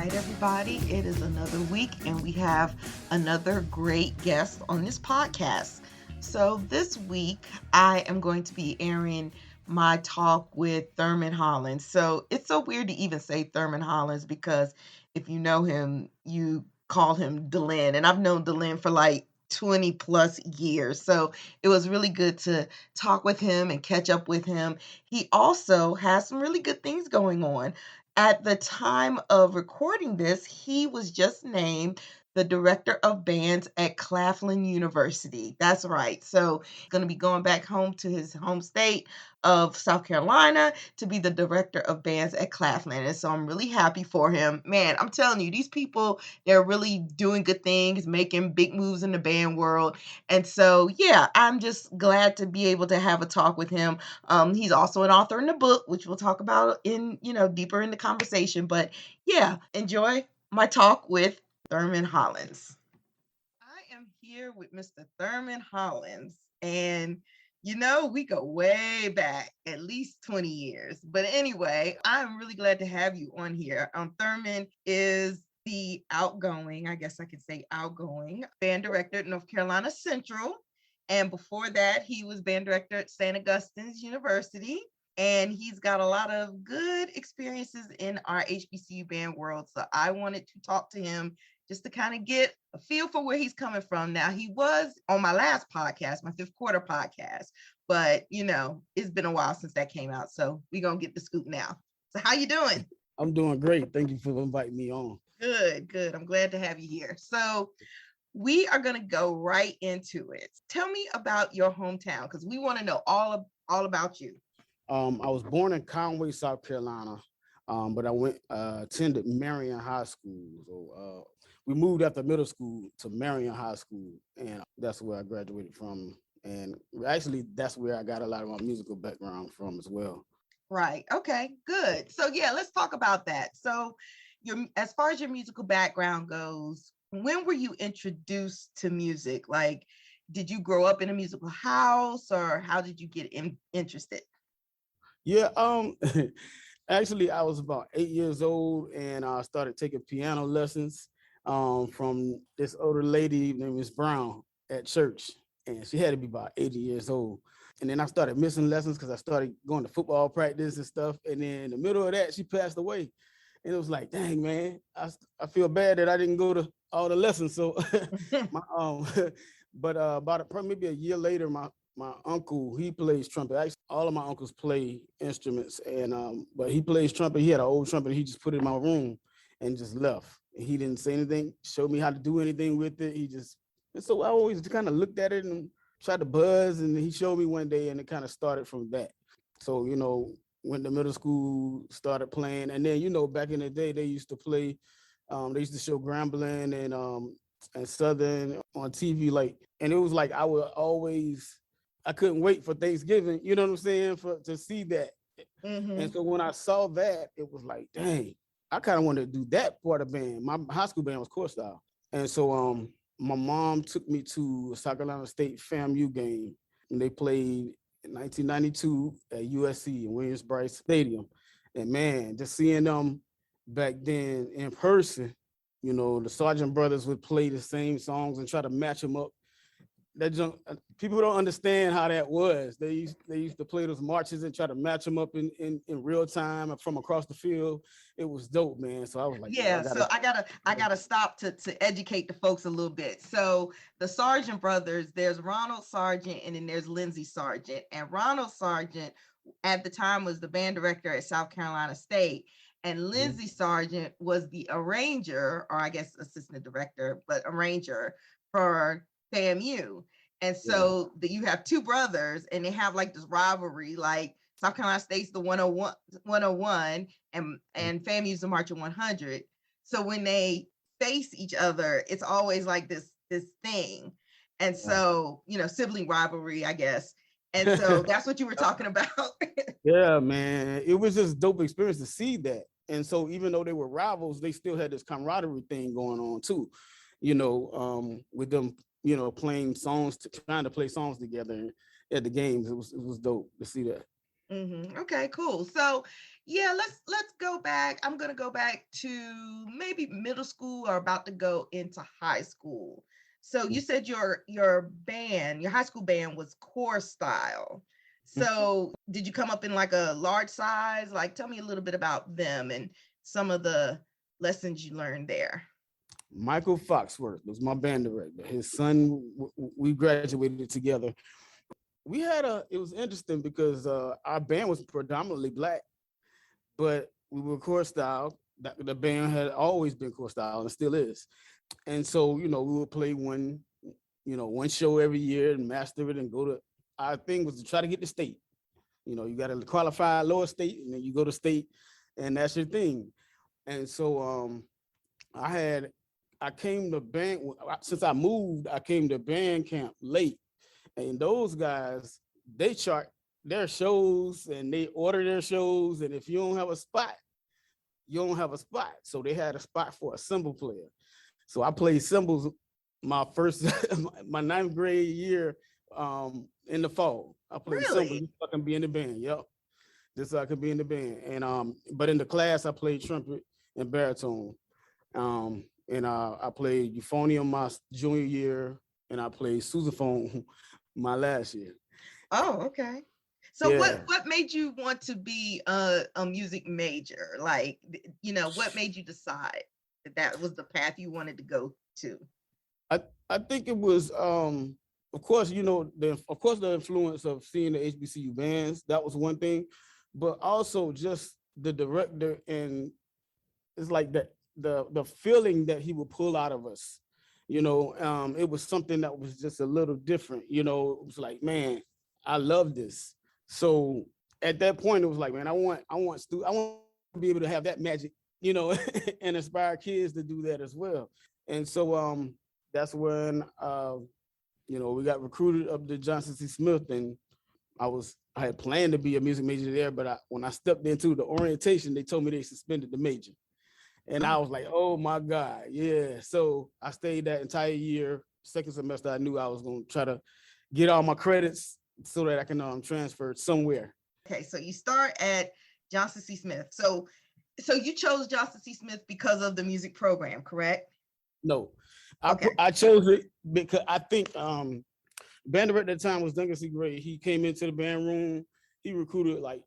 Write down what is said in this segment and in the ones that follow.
right, everybody, it is another week, and we have another great guest on this podcast. So, this week, I am going to be airing my talk with Thurman Hollins. So, it's so weird to even say Thurman Hollins because if you know him, you call him Delin, and I've known Delin for like 20 plus years. So, it was really good to talk with him and catch up with him. He also has some really good things going on. At the time of recording this, he was just named the director of bands at Claflin University. That's right. So, going to be going back home to his home state of South Carolina to be the director of bands at Claflin. And so I'm really happy for him. Man, I'm telling you, these people, they're really doing good things, making big moves in the band world. And so, yeah, I'm just glad to be able to have a talk with him. He's also an author in the book, which we'll talk about in, deeper in the conversation. But yeah, enjoy my talk with Thurman Hollins. I am here with Mr. Thurman Hollins, and we go way back, at least 20 years. But anyway, I'm really glad to have you on here. Thurman is the outgoing, I guess I could say outgoing, band director at North Carolina Central. And before that, he was band director at St. Augustine's University. And he's got a lot of good experiences in our HBCU band world. So I wanted to talk to him just to kind of get a feel for where he's coming from. Now, he was on my last podcast, my fifth quarter podcast, but it's been a while since that came out. So we're going to get the scoop now. So how you doing? I'm doing great. Thank you for inviting me on. Good. I'm glad to have you here. So we are going to go right into it. Tell me about your hometown, because we want to know all about you. I was born in Conway, South Carolina, but I attended Marion High School. So we moved after middle school to Marion High School, and that's where I graduated from. And actually, that's where I got a lot of my musical background from as well. Right. Okay, good. So yeah, let's talk about that. So as far as your musical background goes, when were you introduced to music? Like, did you grow up in a musical house, or how did you get interested? Yeah, actually, I was about 8 years old, and I started taking piano lessons from this older lady named Miss Brown at church, and she had to be about 80 years old. And then I started missing lessons because I started going to football practice and stuff. And then in the middle of that, she passed away. And it was like, dang, man, I feel bad that I didn't go to all the lessons. So, my but about maybe a year later, my uncle, he plays trumpet. Actually, all of my uncles play instruments, and but he plays trumpet. He had an old trumpet. He just put it in my room and just left. And he didn't say anything, showed me how to do anything with it. And so I always kind of looked at it and tried to buzz, and he showed me one day, and it kind of started from that. So, went to middle school, started playing, and then, back in the day, they used to play, they used to show Grambling and Southern on TV, and it was like I couldn't wait for Thanksgiving, you know what I'm saying, to see that. Mm-hmm. And so when I saw that, it was like, dang, I kind of wanted to do that part of band. My high school band was core style. And so my mom took me to a South Carolina State FAMU game, and they played in 1992 at USC in Williams-Brice Stadium. And man, just seeing them back then in person, the Sergeant Brothers would play the same songs and try to match them up. People don't understand how that was. They used to play those marches and try to match them up in real time from across the field. It was dope, man. So I was like, yeah. So I gotta stop to educate the folks a little bit. So the Sargent brothers, there's Ronald Sargent and then there's Lindsey Sargent. And Ronald Sargent at the time was the band director at South Carolina State. And Lindsey Sargent was the arranger, or I guess assistant director, but arranger for FAMU. And so you have two brothers, and they have like this rivalry, like South Carolina State's the 101 and FAMU's the Marching 100. So when they face each other, it's always like this thing. And so, sibling rivalry, I guess. And so that's what you were talking about. Yeah, man. It was just dope experience to see that. And so even though they were rivals, they still had this camaraderie thing going on too, with them, playing songs, trying to play songs together at the games. It was dope to see that. Okay, cool. So, yeah, let's go back. I'm gonna go back to maybe middle school or about to go into high school. So you said your band, your high school band was core style. So did you come up in like a large size? Like, tell me a little bit about them and some of the lessons you learned there. Michael Foxworth was my band director. His son, we graduated together. It was interesting because our band was predominantly Black, but we were core style. The band had always been core style and still is. And so, we would play one show every year and master it and go to, our thing was to try to get to state. You got to qualify lower state and then you go to state and that's your thing. And so I came to band, since I moved, I came to band camp late. And those guys, they chart their shows and they order their shows. And if you don't have a spot, you don't have a spot. So they had a spot for a cymbal player. So I played cymbals my first, my ninth grade year in the fall. I played cymbals just so I can be in the band. Yep. Just so I could be in the band. And but in the class, I played trumpet and baritone. And I played euphonium my junior year, and I played sousaphone my last year. Oh, okay. So what made you want to be a music major? Like, what made you decide that was the path you wanted to go to? I think it was of course, the influence of seeing the HBCU bands, that was one thing, but also just the director, and it's like the feeling that he would pull out of us. It was something that was just a little different. It was like, man, I love this. So at that point, it was like, man, I want to be able to have that magic, and inspire kids to do that as well. And so that's when we got recruited up to Johnson C. Smith, and I had planned to be a music major there, but when I stepped into the orientation, they told me they suspended the major. And I was like, oh my God, yeah. So I stayed that entire year. Second semester, I knew I was going to try to get all my credits so that I can transfer somewhere. Okay, so you start at Johnson C. Smith. So you chose Johnson C. Smith because of the music program, correct? No, I chose it because I think band director at the time was Duncan C. Gray. He came into the band room. He recruited like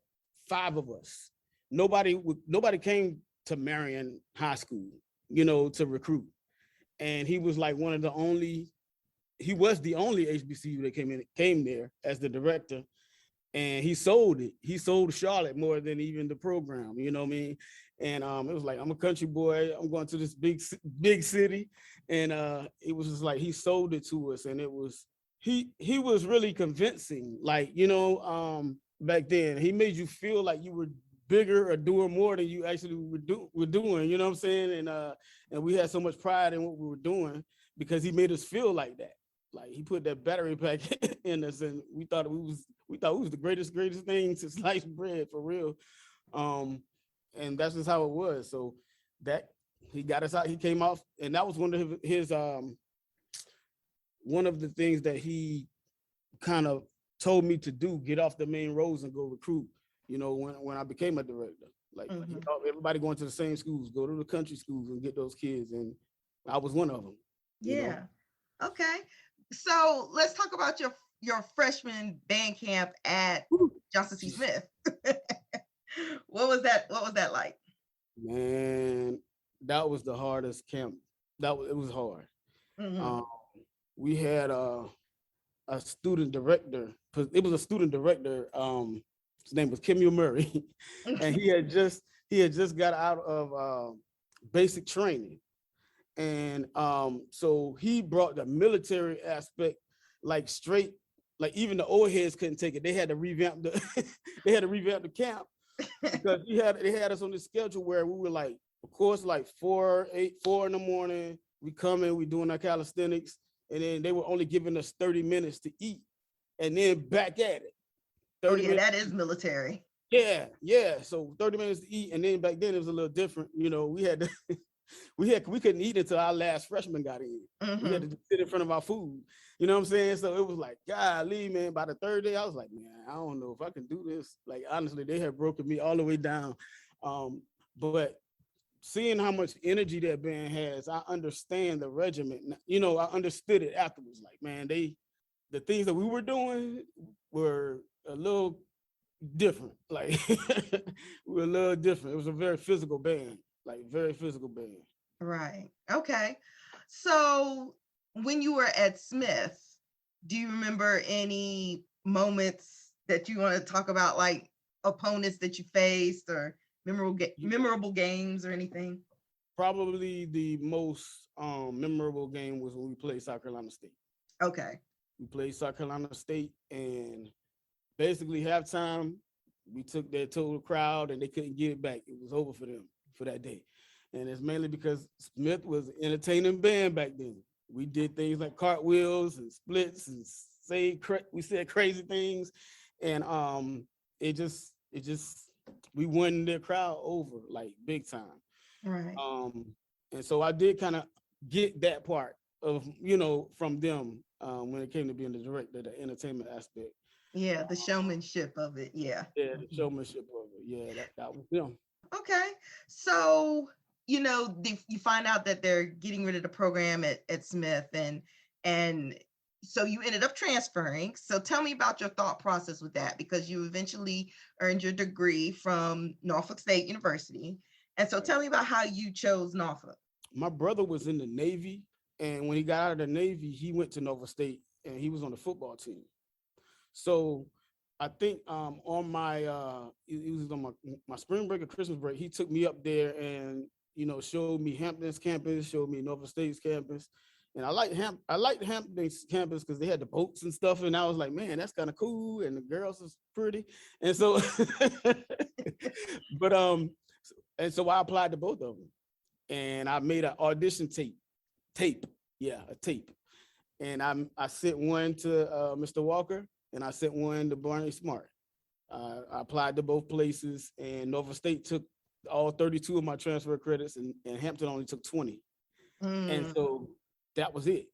5 of us. Nobody came to Marion High School, to recruit. And he was like he was the only HBCU that came there as the director. And he sold it. He sold Charlotte more than even the program, you know what I mean? And it was like, I'm a country boy. I'm going to this big city. And it was just like, he sold it to us. And it was, he was really convincing, like, back then. He made you feel like you were bigger or doing more than you actually were doing, you know what I'm saying? And we had so much pride in what we were doing because he made us feel like that. Like he put that battery pack in us, and we thought we was the greatest thing to slice bread, for real. And that's just how it was. So that he got us out, he came off, and that was one of his one of the things that he kind of told me to do, get off the main roads and go recruit. When I became a director, like everybody going to the same schools, go to the country schools and get those kids. And I was one of them. Yeah. Okay. So let's talk about your freshman band camp at Johnson C. Smith. What was that like? Man, that was the hardest camp. It was hard. We had a student director. It was a student director. His name was Kimmy Murray, and he had just got out of basic training, and so he brought the military aspect like straight. Like even the old heads couldn't take it. They had to revamp the camp because they had us on the schedule where we were like, of course, like 4 in the morning. We come in, we doing our calisthenics, and then they were only giving us 30 minutes to eat, and then back at it. That is military. Yeah. So 30 minutes to eat, and then back then it was a little different. We had to we couldn't eat until our last freshman got in. We had to sit in front of our food. You know what I'm saying? So it was like, golly, man, by the third day, I was like, man, I don't know if I can do this. Like, honestly, they had broken me all the way down. But seeing how much energy that band has, I understand the regiment. You know, I understood it afterwards. Like, man, the things that we were doing were a little different. Like, we were a little different. It was a very physical band, like very physical band. Right. Okay. So when you were at Smith, do you remember any moments that you want to talk about, like opponents that you faced or memorable games or anything? Probably the most memorable game was when we played South Carolina State. Okay. We played South Carolina State, and basically halftime, we took their total crowd and they couldn't get it back. It was over for them for that day. And it's mainly because Smith was an entertaining band back then. We did things like cartwheels and splits and we said crazy things. And it just we won their crowd over like big time. Right. And so I did kind of get that part of, you know, from them when it came to being the director, the entertainment aspect. Yeah, the showmanship of it. Yeah. Yeah, the showmanship of it. Yeah, that was them. Okay. So, you know, you find out that they're getting rid of the program at Smith, and so you ended up transferring. So tell me about your thought process with that, because you eventually earned your degree from Norfolk State University. And so tell me about how you chose Norfolk. My brother was in the Navy, and when he got out of the Navy, he went to Norfolk State, and he was on the football team. So I think on my it was on my spring break or Christmas break, he took me up there and, you know, showed me Hampton's campus, showed me Norfolk State's campus. And I liked Hampton's campus because they had the boats and stuff. And I was like, man, that's kind of cool. And the girls was pretty. And so, but and so I applied to both of them. And I made an audition tape. Yeah, a tape. And I sent one to Mr. Walker, and I sent one to Barney Smart. I applied to both places, and Norfolk State took all 32 of my transfer credits, and Hampton only took 20. And so that was it.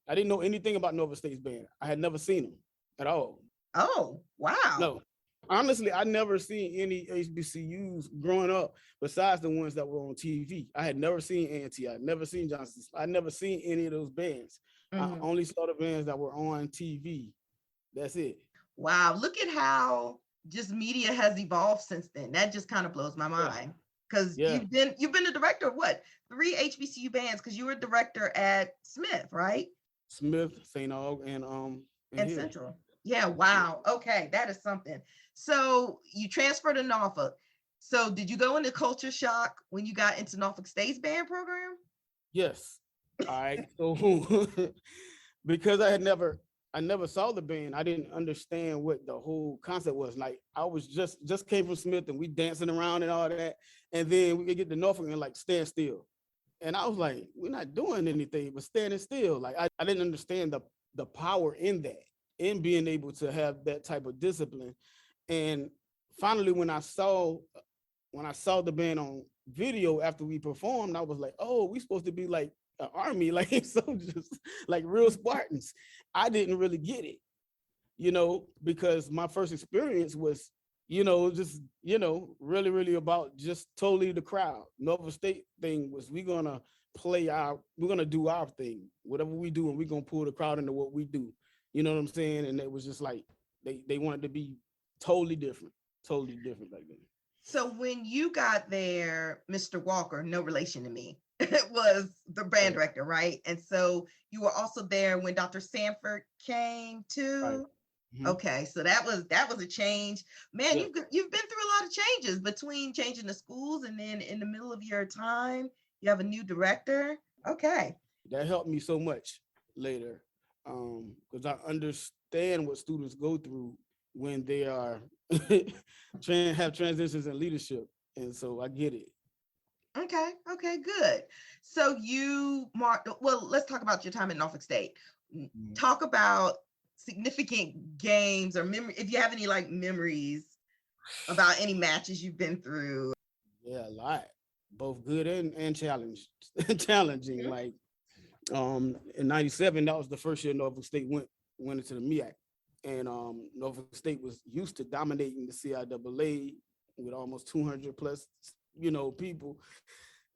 I didn't know anything about Norfolk State's band. I had never seen them at all. Oh, wow. No. Honestly, I never seen any HBCUs growing up besides the ones that were on TV. I had never seen A&T. I had never seen Johnson. I never seen any of those bands. I only saw the bands that were on TV. That's it. Wow. Look at how just media has evolved since then. That just kind of blows my mind. Because you've been the director of what? 3 HBCU bands, because you were director at Smith, right? Smith, St. Aug, and Central. Yeah, wow. Okay, that is something. So you transferred to Norfolk. So did you go into culture shock when you got into Norfolk State's band program? Yes. All right. So because I never saw the band, I didn't understand what the whole concept was. Like, I was just came from Smith and we dancing around and all that. And then we could get to Norfolk and like stand still. And I was like, we're not doing anything but standing still. Like, I didn't understand the power in that, in being able to have that type of discipline. And finally, when I saw the band on video after we performed, I was like, oh, we supposed to be like an army, like soldiers, like real Spartans. I didn't really get it, you know, because my first experience was, you know, just, you know, really, really about just totally the crowd. Norfolk State thing was, we're going to do our thing, whatever we do, and we're going to pull the crowd into what we do. You know what I'm saying? And it was just like, they wanted to be totally different back then. So when you got there, Mr. Walker, no relation to me, was the band director, right? And so you were also there when Dr. Sanford came too. Right. Mm-hmm. Okay, so that was a change. Man, you've been through a lot of changes between changing the schools and then in the middle of your time, you have a new director. Okay. That helped me so much later, because I understand what students go through when they are have transitions in leadership. And so I get it. Okay, good. So let's talk about your time at Norfolk State. Mm-hmm. Talk about significant games or memory, if you have any like memories about any matches you've been through. Yeah, a lot. both good and challenged, challenging. Mhm. Like in '97, that was the first year Norfolk State went into the MEAC, and Norfolk State was used to dominating the CIAA with almost 200 plus, people,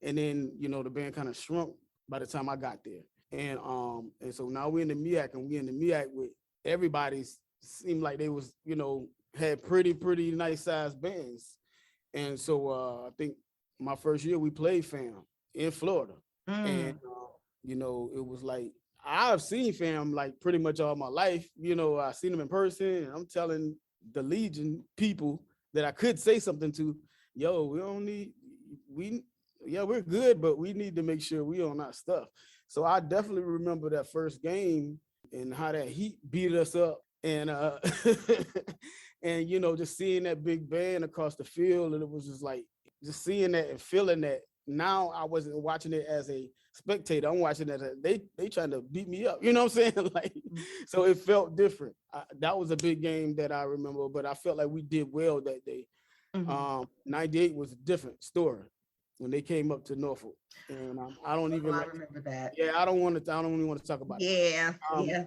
and then the band kind of shrunk by the time I got there, and so now we're in the MEAC, and we in the MEAC with everybody's seemed like they was had pretty nice sized bands, and so I think my first year we played FAM in Florida, and Mm. it was like I've seen FAM like pretty much all my life. I seen them in person, and I'm telling the Legion people that I could say something to, yo, we don't need we yeah, we're good, but we need to make sure we on our stuff. So I definitely remember that first game and how that heat beat us up, and and just seeing that big band across the field, and it was just like just seeing that and feeling that. Now I wasn't watching it as a spectator. I'm watching it as they trying to beat me up. You know what I'm saying? Like, so it felt different. That was a big game that I remember, but I felt like we did well that day. Mhm. 98 was a different story when they came up to Norfolk, and I don't Oh, even I like. remember that. Yeah, I don't want to. I don't even want to talk about it. Yeah, Um, yeah.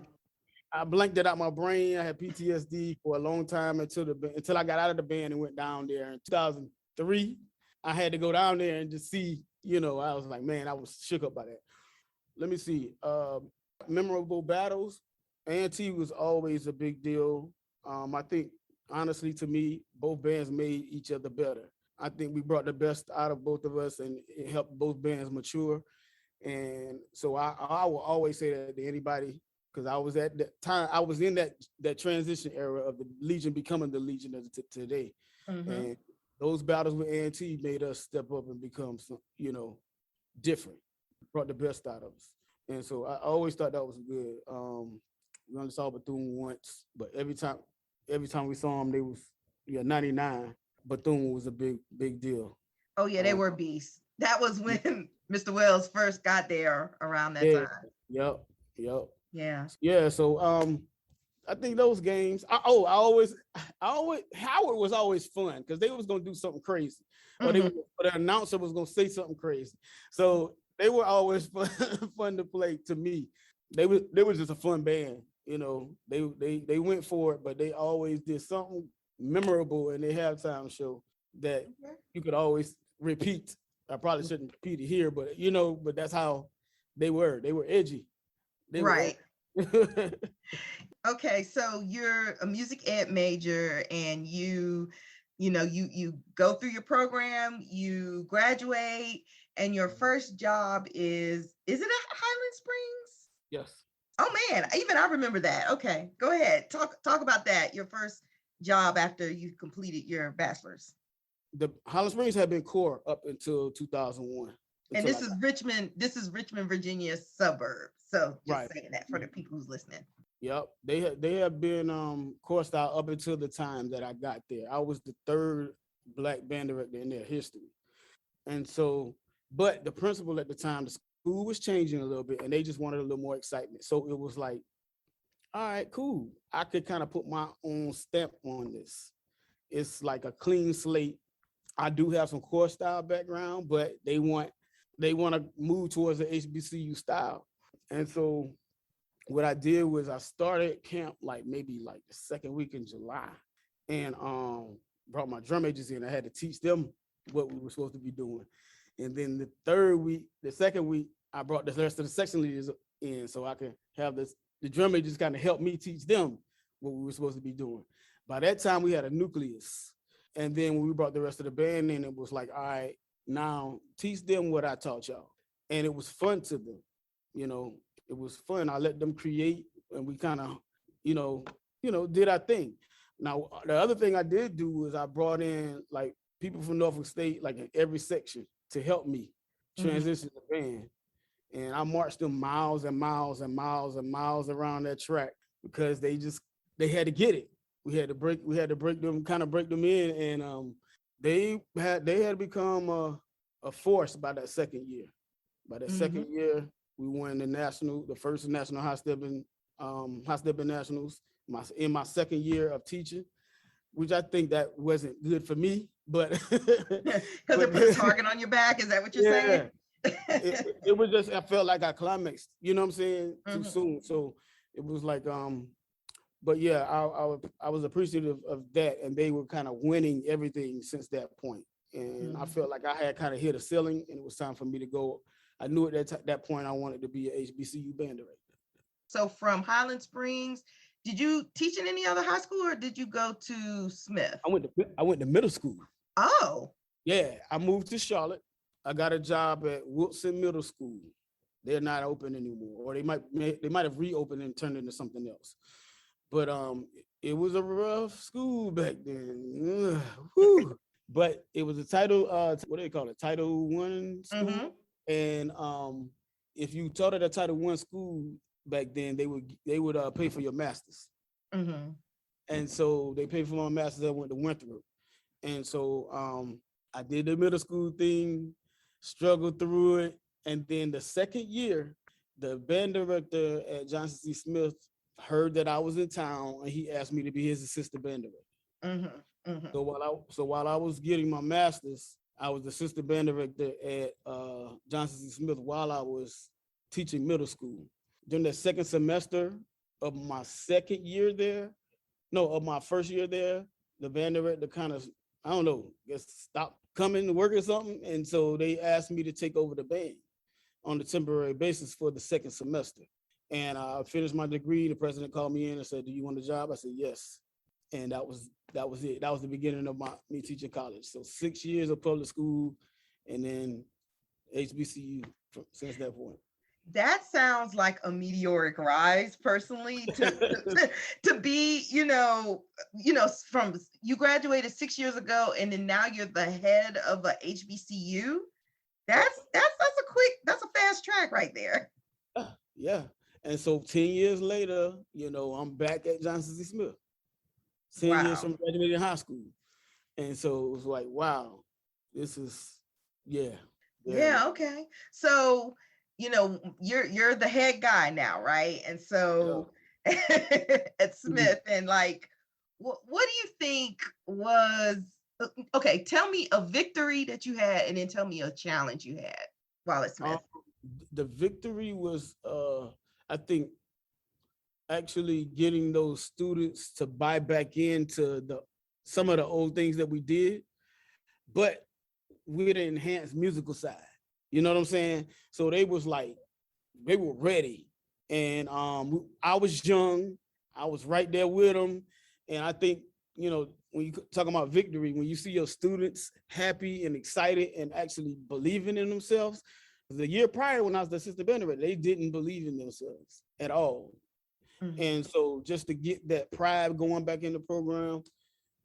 I blanked it out my brain. I had PTSD for a long time until I got out of the band and went down there in 2003. I had to go down there and just see. I was like, man, I was shook up by that. Let me see. Memorable battles. A&T was always a big deal. I think honestly, to me, both bands made each other better. I think we brought the best out of both of us, and it helped both bands mature. And so I will always say that to anybody, because I was at that time, I was in that transition era of the Legion becoming the Legion of today. Mm-hmm. And those battles with A&T made us step up and become different, brought the best out of us. And so I always thought that was good. We only saw Bethune once, but every time we saw them, they was 99. Bethune was a big deal. Oh yeah, they Um, were beasts. That was when Mr. Wells first got there around that yeah, time. yep, yep. Yeah. Yeah, so I think those games. I always Howard was always fun because they was gonna do something crazy, Hmm. or the announcer was gonna say something crazy. So they were always fun, fun to play to me. They was just a fun band. They went for it, but they always did something memorable in their halftime show that you could always repeat. I probably shouldn't repeat it here, but that's how they were. They were edgy. They were Right. edgy. Okay, so you're a music ed major and you go through your program, you graduate, and your first job is it at Highland Springs? Yes. Oh man, even I remember that. Okay, go ahead. Talk about that. Your first job after you completed your bachelor's. The Holland Springs had been core up until 2001. And Until I got This is Richmond, Virginia suburb. So just right. saying that for the people who's listening. Yep. They have been core style up until the time that I got there. I was the third black band director in their history. And so, but the principal at the time, the school was changing a little bit, and they just wanted a little more excitement. So it was like, all right, cool. I could kind of put my own stamp on this. It's like a clean slate. I do have some core style background, but they want to move towards the HBCU style. And so what I did was I started camp like maybe like the second week in July, and brought my drum majors in. I had to teach them what we were supposed to be doing. And then the second week, I brought the rest of the section leaders in so I could have the drum majors kind of help me teach them what we were supposed to be doing. By that time, we had a nucleus. And then when we brought the rest of the band in, it was like, all right, now teach them what I taught y'all. And it was fun to them. It was fun. I let them create, and we kind of, you know, did our thing. Now, the other thing I did do was I brought in like people from Norfolk State, like in every section, to help me Mhm. transition the band. And I marched them miles and miles and miles and miles around that track because they had to get it. We had to break them, kind of break them in, and they had become a force by that second year. By that Mhm. second year, we won the first national high stepping nationals. In my second year of teaching, Mm-hmm. which I think that wasn't good for me, but Because it put a target on your back. Is that what you're yeah, saying? it was just, I felt like I climaxed, you know what I'm saying, too Mm-hmm. soon. So it was like, but yeah, I was appreciative of that, and they were kind of winning everything since that point. And I Mm-hmm. felt like I had kind of hit a ceiling, and it was time for me to go. I knew at that point I wanted to be an HBCU band director. So from Highland Springs, did you teach in any other high school or did you go to Smith? I went to middle school. Oh. Yeah, I moved to Charlotte. I got a job at Wilson Middle School. They're not open anymore, or they might have reopened and turned into something else. But it was a rough school back then. Ugh, but it was a title, what do they call it? Title I school. Mm-hmm. And if you taught at a Title I school back then, they would pay for your masters. Mm-hmm. And so they paid for my masters. I went to Winthrop. And so I did the middle school thing, struggled through it. And then the second year, the band director at Johnson C. Smith heard that I was in town, and he asked me to be his assistant band director. Mm-hmm. Mm-hmm. So while I was getting my master's, I was assistant band director at Johnson C. Smith while I was teaching middle school. During the second semester of my second year there, no, of my first year there, the band director kind of, I don't know, guess stopped coming to work or something. And so they asked me to take over the band on a temporary basis for the second semester. And I finished my degree. The president called me in and said, "Do you want the job?" I said, "Yes." And that was it. That was the beginning of me teaching college. So 6 years of public school, and then HBCU since that point. That sounds like a meteoric rise, personally, to be, from you graduated 6 years ago, and then now you're the head of a HBCU. That's a fast track right there. Yeah. And so 10 years later, I'm back at Johnson C. Smith. 10 years from graduating high school. And so it was like, wow, this is, yeah. Yeah, okay. So, you're the head guy now, right? And so at Smith, and like, what do you think was, okay, tell me a victory that you had, and then tell me a challenge you had while at Smith. The victory was, I think, actually getting those students to buy back into some of the old things that we did, but with an enhanced musical side. You know what I'm saying? So they were ready. And I was young. I was right there with them. And I think, when you talk about victory, when you see your students happy and excited and actually believing in themselves. The year prior, when I was the assistant band director, they didn't believe in themselves at all. Mm-hmm. And so just to get that pride going back in the program,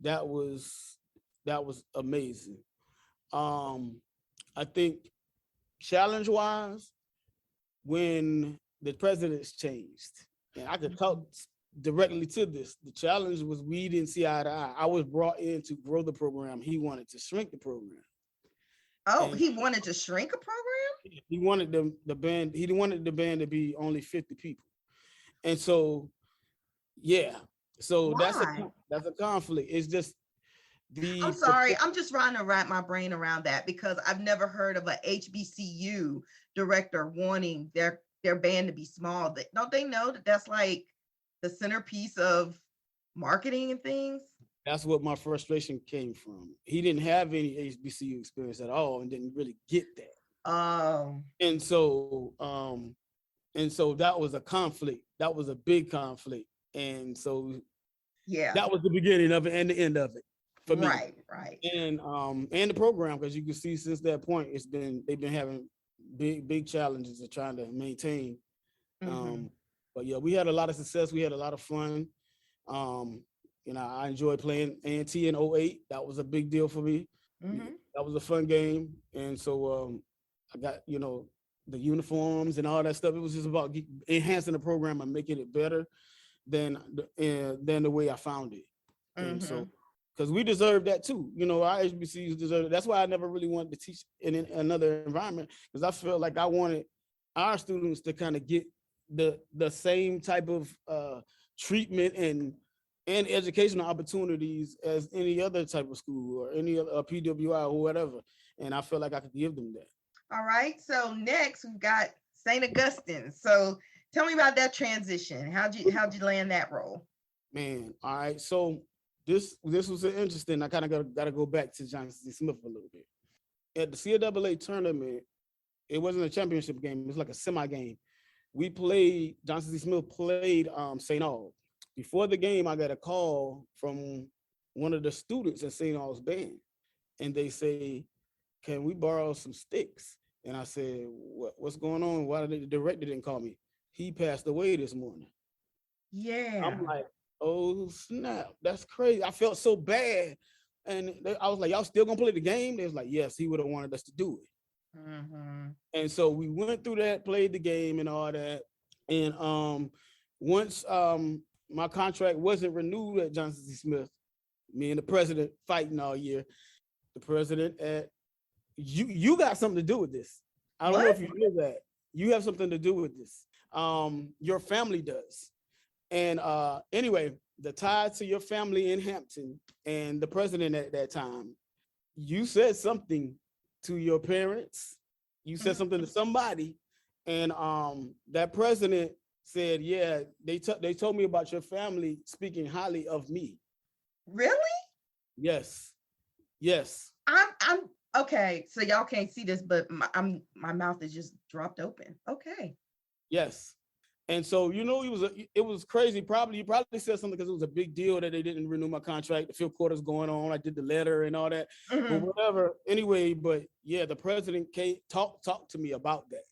that was amazing. I think challenge-wise, when the presidents changed, and I could talk directly to this, the challenge was we didn't see eye to eye. I was brought in to grow the program. He wanted to shrink the program. Oh, he wanted to shrink a program? He wanted the band to be only 50 people. And so, yeah. So why? that's a conflict. It's just I'm sorry, I'm just trying to wrap my brain around that, because I've never heard of a HBCU director wanting their band to be small. Don't they know that that's like the centerpiece of marketing and things? That's what my frustration came from. He didn't have any HBCU experience at all and didn't really get that. And so that was a conflict. That was a big conflict. And so that was the beginning of it and the end of it for me. Right. And the program, because you can see since that point, they've been having big challenges of trying to maintain. Mm-hmm. But yeah, we had a lot of success. We had a lot of fun. I enjoyed playing A&T in 2008. That was a big deal for me. Mm-hmm. That was a fun game. And so I got, the uniforms and all that stuff. It was just about enhancing the program and making it better than the way I found it. Mm-hmm. And so, because we deserve that too. Our HBCUs deserve it. That's why I never really wanted to teach in another environment, because I felt like I wanted our students to kind of get the same type of treatment and educational opportunities as any other type of school or any other PWI or whatever. And I feel like I could give them that. All right. So next we've got St. Augustine. So tell me about that transition. How'd you land that role? Man, all right. So this was interesting. I kind of got to go back to Johnson C. Smith a little bit. At the CAA tournament, it wasn't a championship game. It was like a semi game. Johnson C. Smith played St. Aug. Before the game, I got a call from one of the students at St. Aug's band, and they say, "Can we borrow some sticks?" And I said, "What's going on? Why did the director didn't call me? He passed away this morning." Yeah. I'm like, "Oh snap, that's crazy." I felt so bad, and I was like, "Y'all still gonna play the game?" They was like, "Yes, he would have wanted us to do it." Mm-hmm. And so we went through that, played the game and all that. And once my contract wasn't renewed at Johnson C. Smith, me and the president fighting all year. The president at you got something to do with this. I don't know if you know that. You have something to do with this. Your family does. And anyway, the tie to your family in Hampton and the president at that time, you said something to your parents. You said something to somebody, and that president said, "Yeah, they told me about your family speaking highly of me." Really? Yes, yes. I'm okay. So y'all can't see this, but my mouth is just dropped open. Okay. Yes. And so, it was crazy. You probably said something because it was a big deal that they didn't renew my contract. The fifth quarter's going on. I did the letter and all that, but whatever. Anyway, but yeah, the president talked to me about that,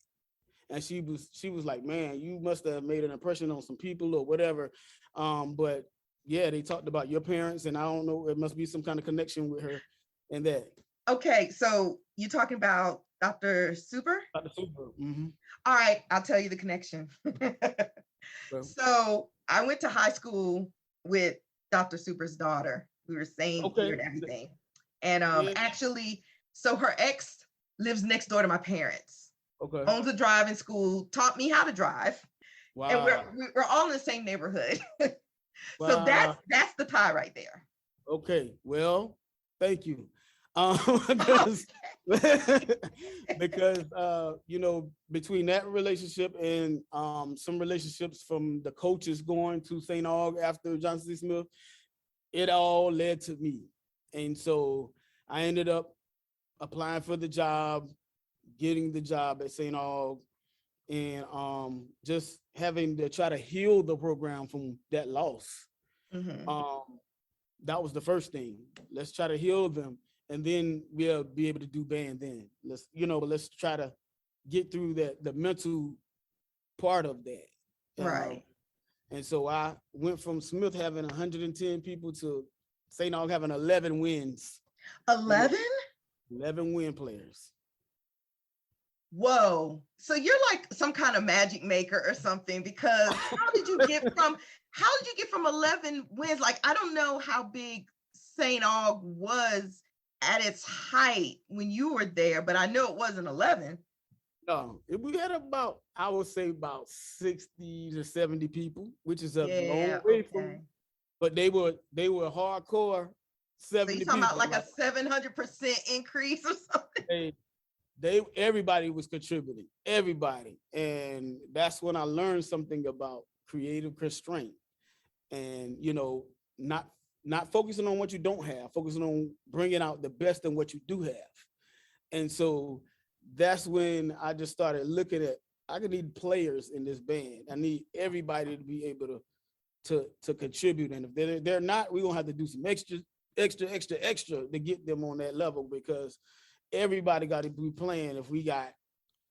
and she was like, "Man, you must have made an impression on some people or whatever." But yeah, they talked about your parents, and I don't know. It must be some kind of connection with her, and that. Okay, so you're talking about Dr. Super? Dr. Super. Mm-hmm. All right, I'll tell you the connection. So I went to high school with Dr. Super's daughter. We were same year and everything. And actually, so her ex lives next door to my parents. Okay. Owns a driving school, taught me how to drive. Wow. And we're all in the same neighborhood. Wow. So that's the tie right there. Okay. Well, thank you. Because between that relationship and some relationships from the coaches going to St. Aug after Johnson C. Smith, it all led to me. And so I ended up applying for the job, getting the job at St. Aug, and just having to try to heal the program from that loss. Mm-hmm. That was the first thing. Let's try to heal them. And then we'll be able to do band then. Let's try to get through the mental part of that. Right. And so I went from Smith having 110 people to St. Aug having 11 wins. 11? 11 win players. Whoa. So you're like some kind of magic maker or something, because how did you get from 11 wins? Like, I don't know how big St. Aug was at its height when you were there, but I know it wasn't 11. No, we had about 60 to 70 people, which is a long way from. But they were hardcore 70. So you're talking about like a 700% increase or something? Everybody was contributing, everybody, and that's when I learned something about creative constraint, and not focusing on what you don't have, focusing on bringing out the best in what you do have. And so that's when I just started looking at, I could need players in this band. I need everybody to be able to contribute. And if they're not, we're gonna have to do some extra to get them on that level, because everybody got to be playing if we got,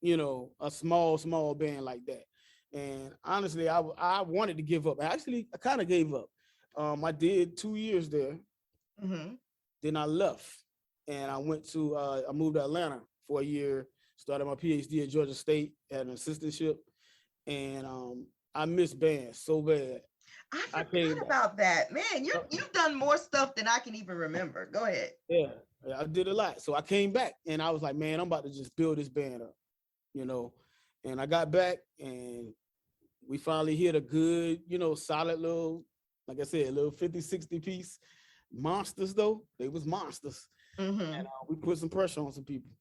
a small band like that. And honestly, I wanted to give up. Actually, I kind of gave up. I did 2 years there. Mm-hmm. Then I left, and I moved to Atlanta for a year, started my PhD at Georgia State, had an assistantship, and I missed band so bad. I forgot about that. Man, you've done more stuff than I can even remember. Go ahead. Yeah, I did a lot. So I came back, and I was like, man, I'm about to just build this band up, and I got back, and we finally hit a good, solid little like I said, a little 50, 60 piece monsters though. They was monsters. Mm-hmm. And we put some pressure on some people.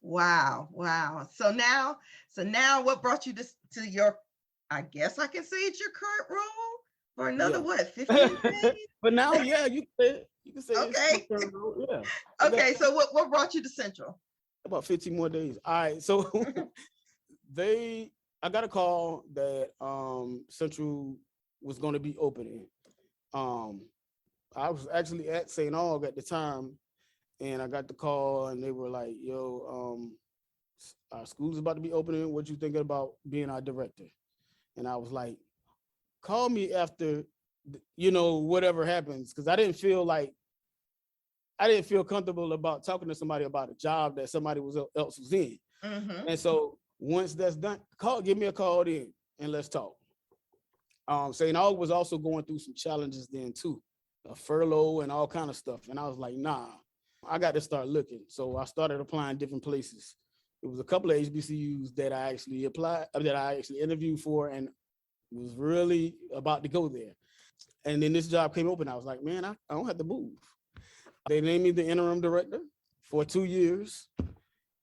Wow, wow. So now what brought you to your, I guess I can say it's your current role for another Yeah. what, 15 days? But now, yeah, you can say it's my Okay. turn role. Yeah. Okay, so what brought you to Central? About 15 more days. All right. So I got a call that Central was going to be opening. I was actually at St. Aug at the time, and I got the call, and they were like, "Yo, our school's about to be opening. What you thinking about being our director?" And I was like, "Call me after, whatever happens," because I didn't feel comfortable about talking to somebody about a job that somebody else was in. Mm-hmm. And so once that's done, give me a call then, and let's talk. St. Aug was also going through some challenges then too, a furlough and all kind of stuff. And I was like, nah, I got to start looking. So I started applying different places. It was a couple of HBCUs that I actually interviewed for and was really about to go there. And then this job came open. I was like, man, I don't have to move. They named me the interim director for 2 years.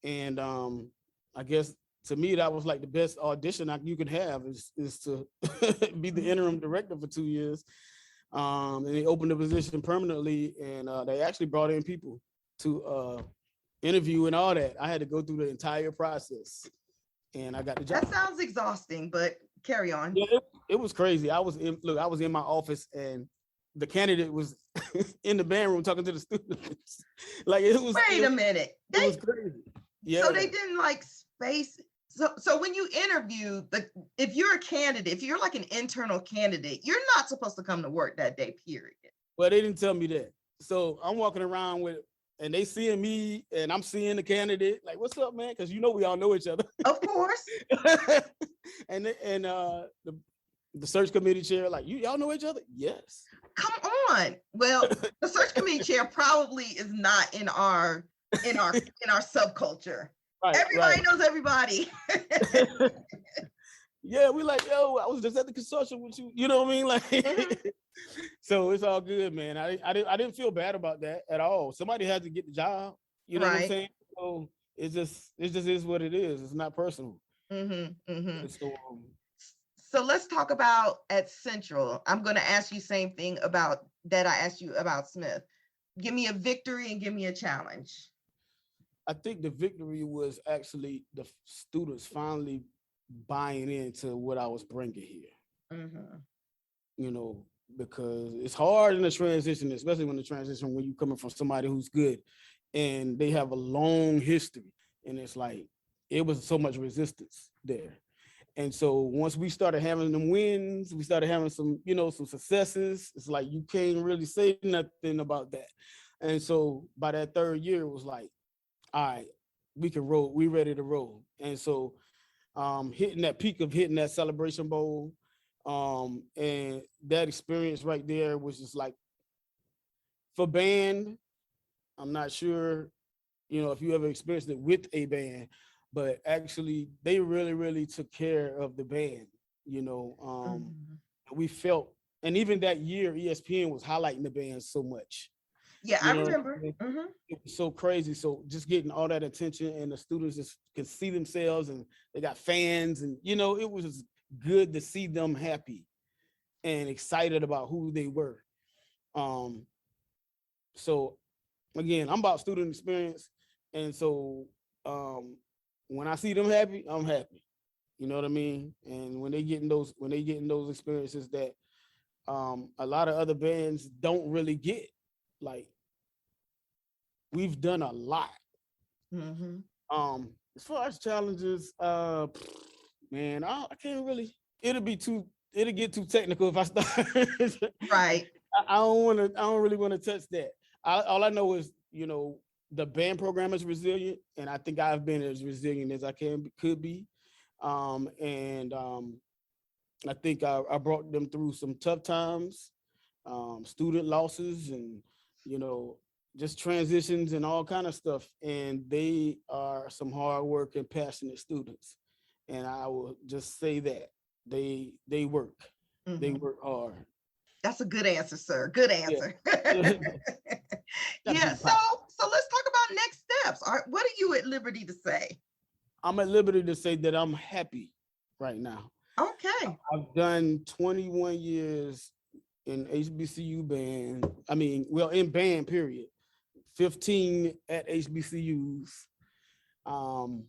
And I guess to me, that was like the best audition you could have is to be the interim director for 2 years. And they opened the position permanently, and they actually brought in people to interview and all that. I had to go through the entire process, and I got the job. That sounds exhausting, but carry on. Yeah, it was crazy. I was in my office, and the candidate was in the band room talking to the students. Like it was. Wait a minute. It was crazy. Yeah. So they didn't like space. So when you interview, if you're a candidate, if you're like an internal candidate, you're not supposed to come to work that day, period. Well, they didn't tell me that. So I'm walking around and they seeing me and I'm seeing the candidate, like, what's up, man? Because we all know each other. Of course. and the search committee chair, like, y'all know each other? Yes. Come on. Well, the search committee chair probably is not in our subculture. Right, everybody knows everybody. Yeah, we like, yo, I was just at the consortium with you. You know what I mean? Like, so it's all good, man. I didn't feel bad about that at all. Somebody had to get the job. You know what I'm saying? So it just is what it is. It's not personal. Mm-hmm, mm-hmm. So let's talk about at Central. I'm going to ask you same thing about that I asked you about Smith. Give me a victory and give me a challenge. I think the victory was actually the students finally buying into what I was bringing here. Mm-hmm. Because it's hard in the transition, especially when you're coming from somebody who's good and they have a long history. And it's like, it was so much resistance there. And so once we started having them wins, we started having some successes. It's like, you can't really say nothing about that. And so by that third year, it was like, all right, we can roll. We ready to roll. And so hitting that Celebration Bowl, and that experience right there was just like, for band, I'm not sure, if you ever experienced it with a band, but actually they really, really took care of the band, we felt, and even that year, ESPN was highlighting the band so much. Yeah, I remember. Mm-hmm. It was so crazy. So just getting all that attention, and the students just can see themselves, and they got fans, and it was just good to see them happy and excited about who they were. So again, I'm about student experience, and so when I see them happy, I'm happy. You know what I mean? And when they getting those experiences that a lot of other bands don't really get. Like, we've done a lot. Mm-hmm. As far as challenges, man, I can't really. It'll get too technical if I start. Right. I don't really want to touch that. All I know is, the band program is resilient, and I think I've been as resilient as I could be. And I think I brought them through some tough times, student losses, and just transitions and all kind of stuff. And they are some hard work and passionate students. And I will just say that they work. Mm-hmm. They work hard. That's a good answer, sir. Good Yeah. answer. Gotta Yeah. keep it So, positive. so let's talk about next steps. All right, what are you at liberty to say? I'm at liberty to say that I'm happy right now. Okay. I've done 21 years in HBCU band. I mean, well, in band, period. 15 at HBCUs. Um,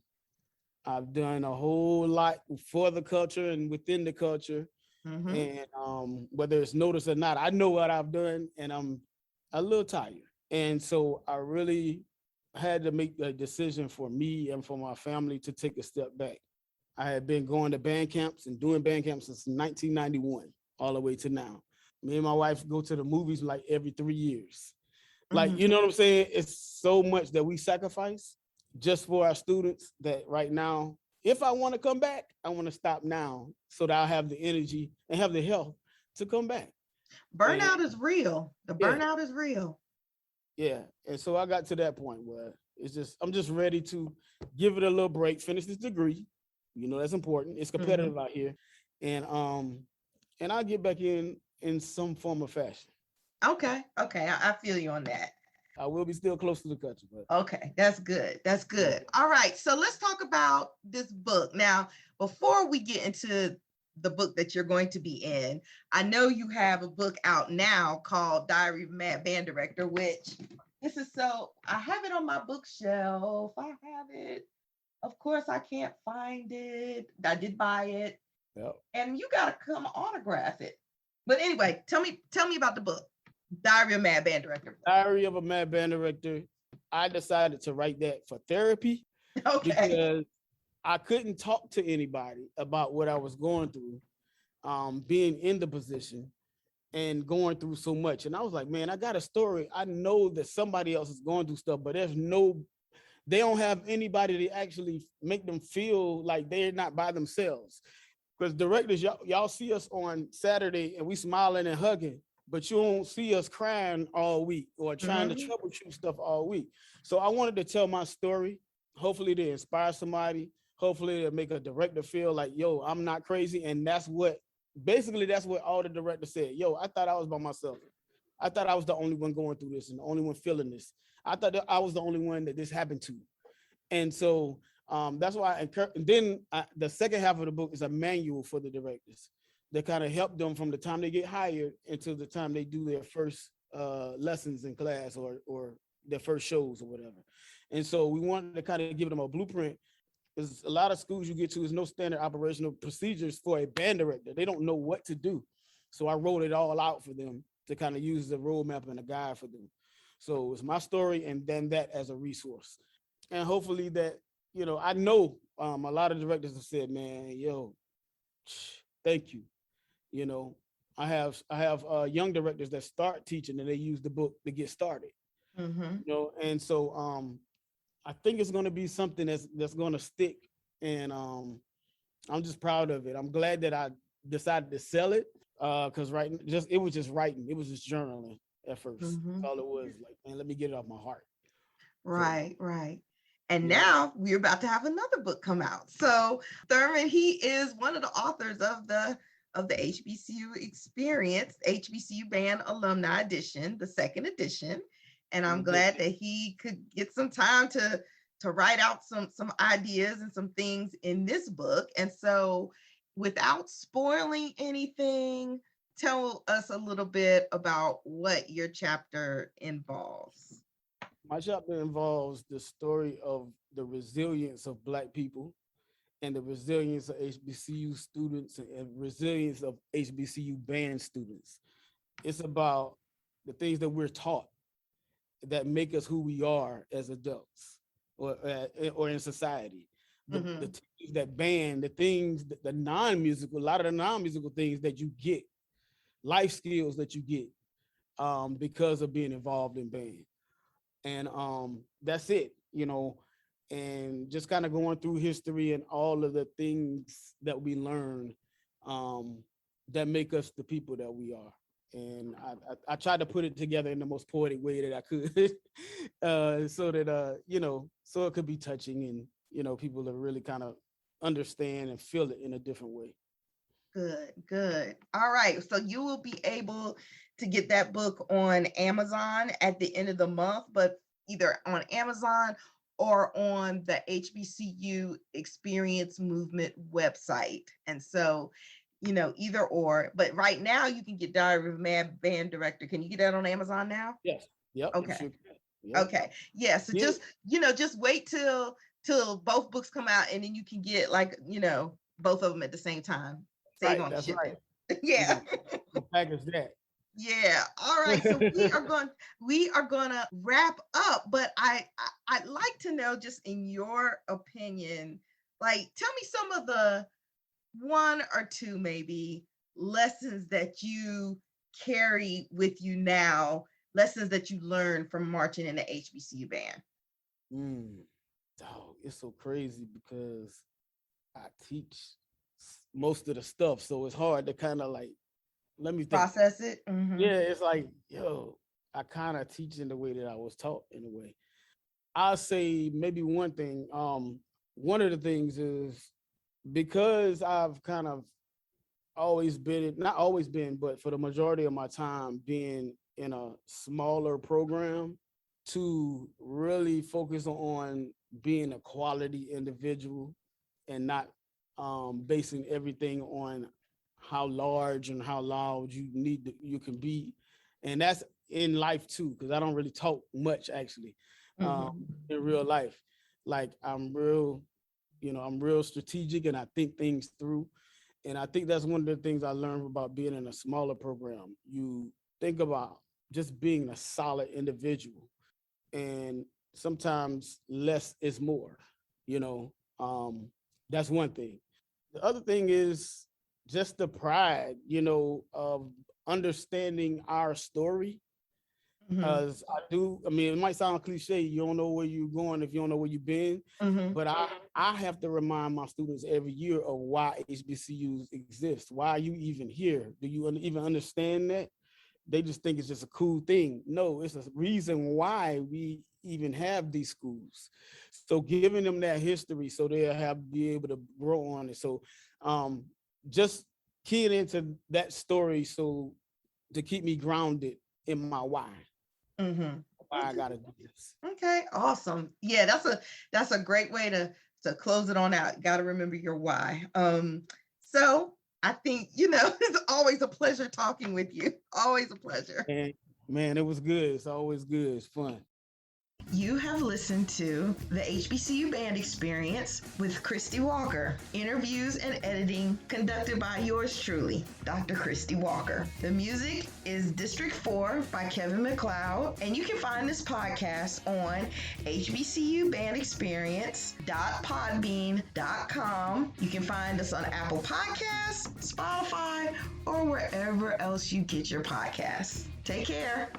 I've done a whole lot for the culture and within the culture. Mm-hmm. And whether it's noticed or not, I know what I've done, and I'm a little tired. And so I really had to make a decision for me and for my family to take a step back. I had been going to band camps and doing band camps since 1991, all the way to now. Me and my wife go to the movies like every 3 years. Like, Mm-hmm. you know what I'm saying? It's so much that we sacrifice just for our students that right now, if I want to come back, I want to stop now so that I'll have the energy and have the health to come back. And Burnout is real. The yeah, burnout is real. yeah. And so I got to that point where I'm just ready to give it a little break, finish this degree. You know, that's important. It's Mm-hmm. competitive out here. And I'll get back in some form of fashion. Okay. Okay. I feel you on that. I will be still close to the country, but Okay, that's good. That's yeah. good. All right, so let's talk about this book. Now, before we get into the book that you're going to be in, I know you have a book out now called Diary of a Mad Band Director, which this is so, I have it on my bookshelf. I have it. Of course, I can't find it. I did buy it, Yep. and you got to come autograph it. But anyway, tell me about the book, Diary of a Mad Band Director. Diary of a Mad Band Director. I decided to write that for therapy Okay. because I couldn't talk to anybody about what I was going through, being in the position and going through so much. And I was like, man, I got a story. I know that somebody else is going through stuff, but they don't have anybody to actually make them feel like they're not by themselves. Because directors, y'all see us on Saturday and we smiling and hugging, but you don't see us crying all week or trying to Mhm. troubleshoot stuff all week. So I wanted to tell my story, hopefully to inspire somebody, hopefully to make a director feel like, yo, I'm not crazy. And that's what all the directors said. Yo, I thought I was by myself. I thought I was the only one going through this and the only one feeling this. I thought that I was the only one that this happened to. And so that's why I encourage. Then the second half of the book is a manual for the directors that kind of help them from the time they get hired until the time they do their first lessons in class or their first shows or whatever. And so we wanted to kind of give them a blueprint. There's a lot of schools you get to, there's no standard operational procedures for a band director. They don't know what to do. So I wrote it all out for them to kind of use the roadmap and a guide for them. So it's my story and then that as a resource. And hopefully that, I know a lot of directors have said, man, yo, thank you. You know, I have young directors that start teaching and they use the book to get started. Mhm. And so I think it's going to be something that's going to stick. And I'm just proud of it. I'm glad that I decided to sell it because it was just writing. It was just journaling at first. That's Mhm. all it was. Like, man, let me get it off my heart. So Right, right. And yeah. now we're about to have another book come out. So Thurman, he is one of the authors of the HBCU Experience, HBCU Band Alumni Edition, the second edition. And I'm Mhm. glad that he could get some time to write out some ideas and some things in this book. And so without spoiling anything, tell us a little bit about what your chapter involves. My chapter involves the story of the resilience of Black people and the resilience of HBCU students and resilience of HBCU band students. It's about the things that we're taught that make us who we are as adults or in society. The Mhm. things that band, the non-musical, a lot of the non-musical things that you get, life skills that you get because of being involved in band. And that's it, and just kind of going through history and all of the things that we learn um, that make us the people that we are. And I tried to put it together in the most poetic way that I could, so that so it could be touching and people to really kind of understand and feel it in a different way. Good, good. All right. So you will be able to get that book on Amazon at the end of the month, but either on Amazon or on the HBCU Experience Movement website. And so, either or. But right now you can get Diary of a Mad Band Director. Can you get that on Amazon now? Yes. Yep. You Okay. sure can. Yep. Okay. Yeah. So Yeah. just wait till both books come out, and then you can get both of them at the same time. Save on That's shipping. right. Yeah. We'll package that. Yeah. All right. So we are gonna wrap up, but I'd like to know, just in your opinion, like, tell me some of the one or two maybe lessons that you carry with you now, lessons that you learned from marching in the HBCU band. Dog, it's so crazy because I teach most of the stuff, so it's hard to kind of like, let me think. Process it. Yeah, it's like, I kind of teach in the way that I was taught in a way. I'll say maybe one thing. One of the things is, because I've kind of not always been, but for the majority of my time being in a smaller program, to really focus on being a quality individual and not basing everything on how large and how loud you can be. And that's in life too, because I don't really talk much actually in real life. Like, I'm real strategic, and I think things through. And I think that's one of the things I learned about being in a smaller program. You think about just being a solid individual, and sometimes less is more, that's one thing. The other thing is just the pride, of understanding our story. Because it might sound cliche, you don't know where you're going if you don't know where you've been, but I have to remind my students every year of why HBCUs exist. Why are you even here? Do you even understand that? They just think it's just a cool thing. No, it's a reason why we even have these schools. So giving them that history so they'll be able to grow on it. So just keying into that story so to keep me grounded in my why. Why I gotta do this. Okay, awesome. Yeah, that's a great way to close it on out. Got to remember your why. So I think it's always a pleasure talking with you. Always a pleasure. Man, it was good. It's always good. It's fun. You have listened to the HBCU Band Experience with Christy Walker. Interviews and editing conducted by yours truly, Dr. Christy Walker. The music is District 4 by Kevin MacLeod, and you can find this podcast on HBCUbandexperience.podbean.com. You can find us on Apple Podcasts, Spotify, or wherever else you get your podcasts. Take care.